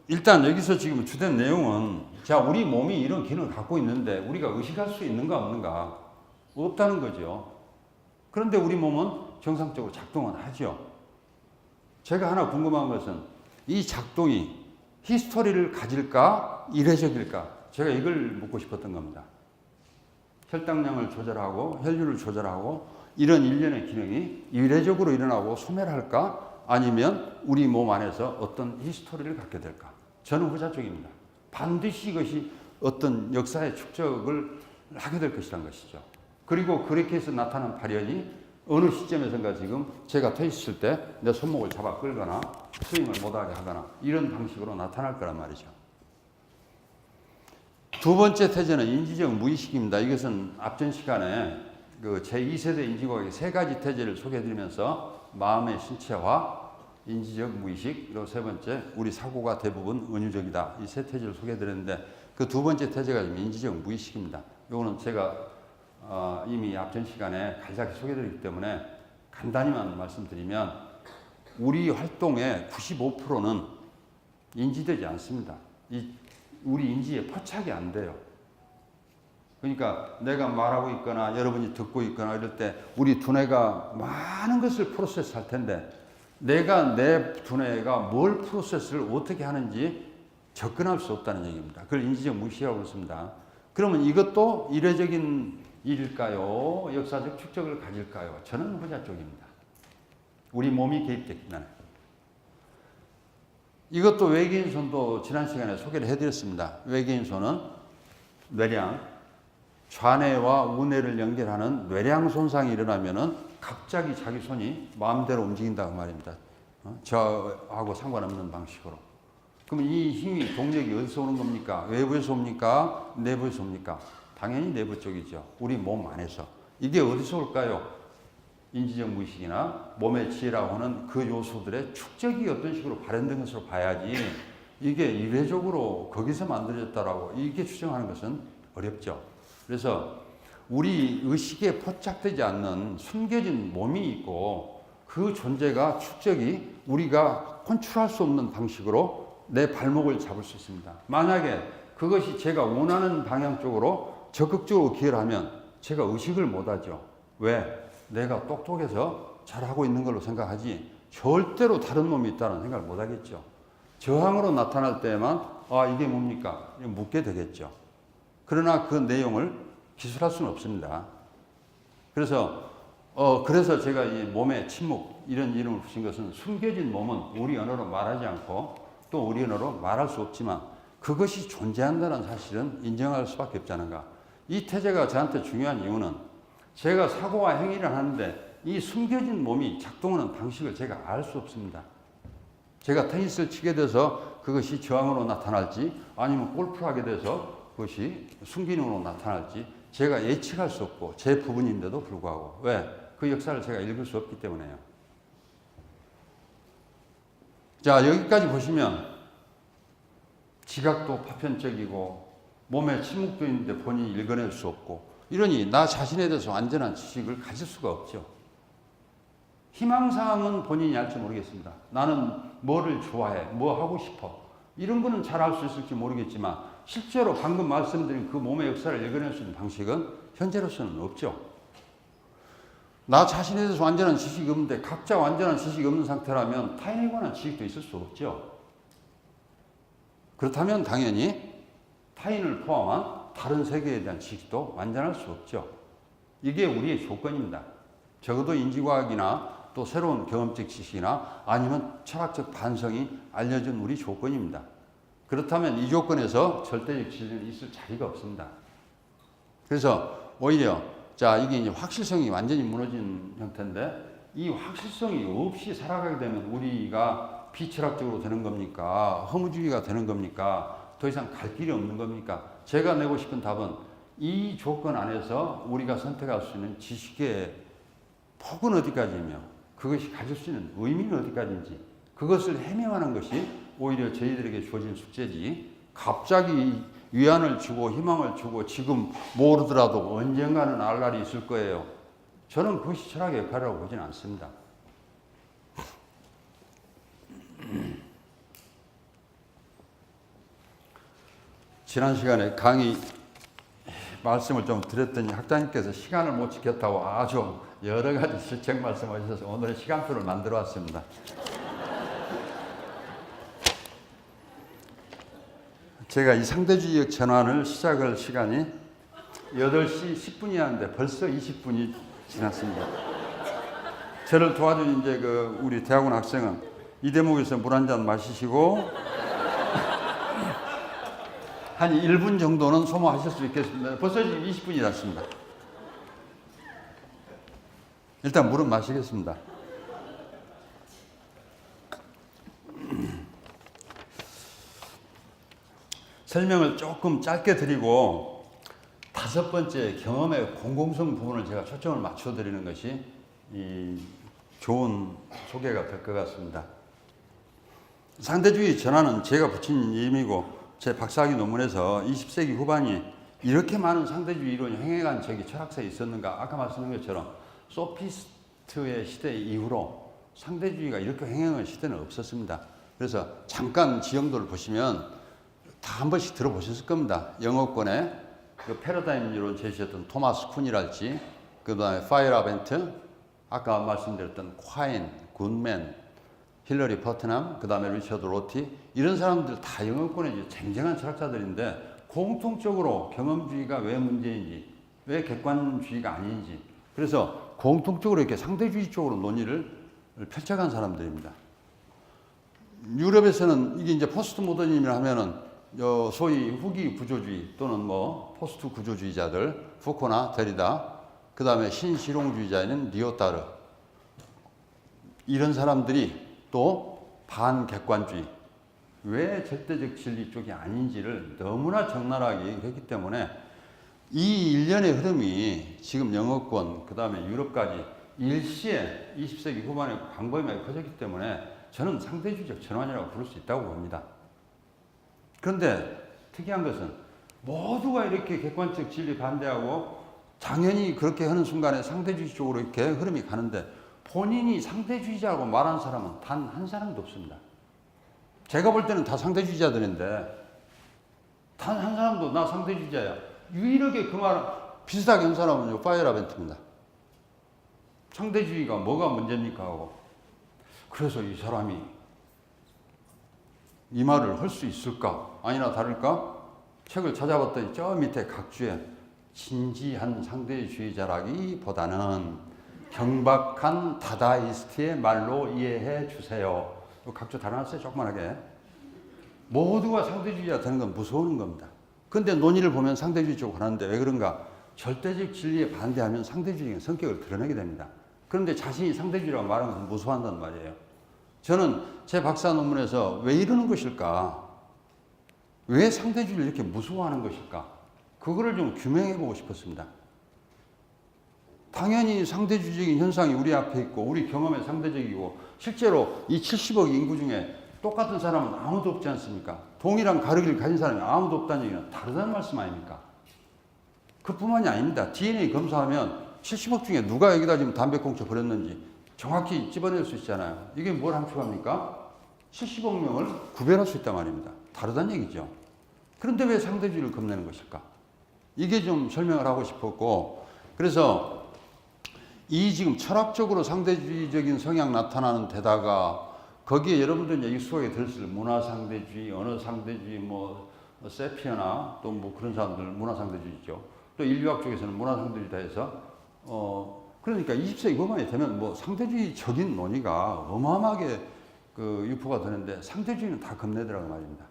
일단 여기서 지금 주된 내용은 자, 우리 몸이 이런 기능을 갖고 있는데 우리가 의식할 수 있는가 없는가? 없다는 거죠. 그런데 우리 몸은 정상적으로 작동은 하죠. 제가 하나 궁금한 것은 이 작동이 히스토리를 가질까? 이례적일까? 제가 이걸 묻고 싶었던 겁니다. 혈당량을 조절하고 혈류를 조절하고 이런 일련의 기능이 이례적으로 일어나고 소멸할까? 아니면 우리 몸 안에서 어떤 히스토리를 갖게 될까? 저는 후자 쪽입니다. 반드시 이것이 어떤 역사의 축적을 하게 될 것이라는 것이죠. 그리고 그렇게 해서 나타난 발현이 어느 시점에선가 지금 제가 서 있을 때 내 손목을 잡아 끌거나 스윙을 못하게 하거나 이런 방식으로 나타날 거란 말이죠. 두 번째 태제는 인지적 무의식입니다. 이것은 앞전 시간에 그 제2세대 인지과학의 세 가지 태제를 소개해드리면서 마음의 신체화, 인지적 무의식, 그리고 세 번째 우리 사고가 대부분 은유적이다. 이 세 태제를 소개해드렸는데 그 두 번째 태제가 인지적 무의식입니다. 이거는 제가 이미 앞전 시간에 간략히 소개해드렸기 때문에 간단히만 말씀드리면 우리 활동의 95%는 인지되지 않습니다. 우리 인지에 포착이 안 돼요. 그러니까 내가 말하고 있거나 여러분이 듣고 있거나 이럴 때 우리 두뇌가 많은 것을 프로세스 할 텐데 내가 내 두뇌가 뭘 프로세스를 어떻게 하는지 접근할 수 없다는 얘기입니다. 그걸 인지적 무의식이라고 그랬습니다. 그러면 이것도 이례적인 일일까요? 역사적 축적을 가질까요? 저는 후자 쪽입니다. 우리 몸이 개입됐기 때문에. 이것도 외계인 손도 지난 시간에 소개를 해드렸습니다. 외계인 손은 뇌량, 좌뇌와 우뇌를 연결하는 뇌량 손상이 일어나면은 갑자기 자기 손이 마음대로 움직인다고 말입니다. 저하고 상관없는 방식으로. 그럼 이 힘이, 동력이 어디서 오는 겁니까? 외부에서 옵니까? 내부에서 옵니까? 당연히 내부 쪽이죠. 우리 몸 안에서. 이게 어디서 올까요? 인지적 무의식이나 몸의 지혜라고 하는 그 요소들의 축적이 어떤 식으로 발현된 것으로 봐야지 이게 이례적으로 거기서 만들어졌다라고 이게 추정하는 것은 어렵죠. 그래서 우리 의식에 포착되지 않는 숨겨진 몸이 있고 그 존재가 축적이 우리가 컨트롤할 수 없는 방식으로 내 발목을 잡을 수 있습니다. 만약에 그것이 제가 원하는 방향 쪽으로 적극적으로 기여를 하면 제가 의식을 못하죠. 왜? 내가 똑똑해서 잘하고 있는 걸로 생각하지 절대로 다른 놈이 있다는 생각을 못하겠죠. 저항으로 나타날 때만 이게 뭡니까? 묻게 되겠죠. 그러나 그 내용을 기술할 수는 없습니다. 그래서 제가 이 몸의 침묵 이런 이름을 붙인 것은 숨겨진 몸은 우리 언어로 말하지 않고 또 우리 언어로 말할 수 없지만 그것이 존재한다는 사실은 인정할 수밖에 없잖아요. 이 태제가 저한테 중요한 이유는 제가 사고와 행위를 하는데 이 숨겨진 몸이 작동하는 방식을 제가 알 수 없습니다. 제가 테니스를 치게 돼서 그것이 저항으로 나타날지 아니면 골프를 하게 돼서 그것이 순기능으로 나타날지 제가 예측할 수 없고 제 부분인데도 불구하고 왜? 그 역사를 제가 읽을 수 없기 때문에요. 자, 여기까지 보시면 지각도 파편적이고 몸에 침묵도 있는데 본인이 읽어낼 수 없고 이러니 나 자신에 대해서 완전한 지식을 가질 수가 없죠. 희망사항은 본인이 알지 모르겠습니다. 나는 뭐를 좋아해, 뭐 하고 싶어 이런 거는 잘 알 수 있을지 모르겠지만 실제로 방금 말씀드린 그 몸의 역사를 읽어낼 수 있는 방식은 현재로서는 없죠. 나 자신에 대해서 완전한 지식이 없는데 각자 완전한 지식이 없는 상태라면 타인에 관한 지식도 있을 수 없죠. 그렇다면 당연히 타인을 포함한 다른 세계에 대한 지식도 완전할 수 없죠. 이게 우리의 조건입니다. 적어도 인지과학이나 또 새로운 경험적 지식이나 아니면 철학적 반성이 알려준 우리 조건입니다. 그렇다면 이 조건에서 절대적 지식은 있을 자리가 없습니다. 그래서 오히려 이게 이제 확실성이 완전히 무너진 형태인데 이 확실성이 없이 살아가게 되면 우리가 비철학적으로 되는 겁니까? 허무주의가 되는 겁니까? 더 이상 갈 길이 없는 겁니까? 제가 내고 싶은 답은 이 조건 안에서 우리가 선택할 수 있는 지식의 폭은 어디까지이며 그것이 가질 수 있는 의미는 어디까지인지 그것을 해명하는 것이 오히려 저희들에게 주어진 숙제지 갑자기 위안을 주고 희망을 주고 지금 모르더라도 언젠가는 알 날이 있을 거예요. 저는 그것이 철학의 역할이라고 보지는 않습니다. 지난 시간에 강의 말씀을 좀 드렸더니 학장님께서 시간을 못 지켰다고 아주 여러 가지 실책 말씀하셔서 오늘의 시간표를 만들어 왔습니다. 제가 이 상대주의적 전환을 시작할 시간이 8시 10분이었는데 벌써 20분이 지났습니다. 저를 도와준 이제 우리 대학원 학생은 이 대목에서 물 한 잔 마시시고 한 1분 정도는 소모하실 수 있겠습니다. 벌써 지금 20분이 났습니다. 일단 물은 마시겠습니다. 설명을 조금 짧게 드리고 5번째 경험의 공공성 부분을 제가 초점을 맞춰 드리는 것이 이 좋은 소개가 될 것 같습니다. 상대주의 전환은 제가 붙인 이름이고 제 박사학위 논문에서 20세기 후반이 이렇게 많은 상대주의 이론이 행해간 적이 철학사에 있었는가? 아까 말씀드린 것처럼 소피스트의 시대 이후로 상대주의가 이렇게 행해간 시대는 없었습니다. 그래서 잠깐 지형도를 보시면 다 한 번씩 들어보셨을 겁니다. 영어권에 그 패러다임 이론 제시했던 토마스 쿤이랄지, 그 다음에 파이어라벤트, 아까 말씀드렸던 콰인, 굿맨, 힐러리 퍼트남, 그 다음에 리처드 로티, 이런 사람들 다 영어권의 쟁쟁한 철학자들인데 공통적으로 경험주의가 왜 문제인지, 왜 객관주의가 아닌지, 그래서 공통적으로 이렇게 상대주의 쪽으로 논의를 펼쳐간 사람들입니다. 유럽에서는 이게 이제 포스트 모더니즘이라 하면은 소위 후기 구조주의 또는 뭐 포스트 구조주의자들, 푸코나 데리다, 그 다음에 신실용주의자인 리오타르, 이런 사람들이 또 반객관주의, 왜 절대적 진리 쪽이 아닌지를 너무나 적나라하게 얘기했기 때문에 이 일련의 흐름이 지금 영어권, 그 다음에 유럽까지 일시에 20세기 후반에 광범위하게 퍼졌기 때문에 저는 상대주의적 전환이라고 부를 수 있다고 봅니다. 그런데 특이한 것은 모두가 이렇게 객관적 진리 반대하고 당연히 그렇게 하는 순간에 상대주의 쪽으로 이렇게 흐름이 가는데 본인이 상대주의자라고 말하는 사람은 단 한 사람도 없습니다. 제가 볼 때는 다 상대주의자들인데 단 한 사람도 나 상대주의자야. 유일하게 그 말 비슷하게 한 사람은 파이어라벤트입니다. 상대주의가 뭐가 문제입니까 하고. 그래서 이 사람이 이 말을 할 수 있을까? 아니나 다를까? 책을 찾아봤더니 저 밑에 각주에 진지한 상대주의자라기보다는 경박한 다다이스트의 말로 이해해 주세요. 각주 달아놨어요, 조그만하게. 모두가 상대주의자 되는 건 무서운 겁니다. 그런데 논의를 보면 상대주의 쪽으로 가는데 왜 그런가? 절대적 진리에 반대하면 상대주의적인 성격을 드러내게 됩니다. 그런데 자신이 상대주의라고 말하는 것은 무서워한단 말이에요. 저는 제 박사 논문에서 왜 이러는 것일까? 왜 상대주의를 이렇게 무서워하는 것일까? 그거를 좀 규명해 보고 싶었습니다. 당연히 상대주의적인 현상이 우리 앞에 있고 우리 경험에 상대적이고 실제로 이 70억 인구 중에 똑같은 사람은 아무도 없지 않습니까? 동일한 가르기를 가진 사람이 아무도 없다는 얘기는 다르다는 말씀 아닙니까? 그뿐만이 아닙니다. DNA 검사하면 70억 중에 누가 여기다 지금 담배꽁초 버렸는지 정확히 집어낼 수 있잖아요. 이게 뭘 함축합니까? 70억 명을 구별할 수 있단 말입니다. 다르다는 얘기죠. 그런데 왜 상대주의를 겁내는 것일까? 이게 좀 설명을 하고 싶었고, 그래서 이 지금 철학적으로 상대주의적인 성향 나타나는 데다가 거기에 여러분들 이제 익숙하게 들었을 문화상대주의, 언어상대주의, 뭐 세피어나 또 뭐 그런 사람들 문화상대주의 있죠. 또 인류학 쪽에서는 문화상대주의다 해서 그러니까 20세기 후반이 되면 뭐 상대주의적인 논의가 어마어마하게 유포가 되는데 상대주의는 다 겁내더라고 말입니다.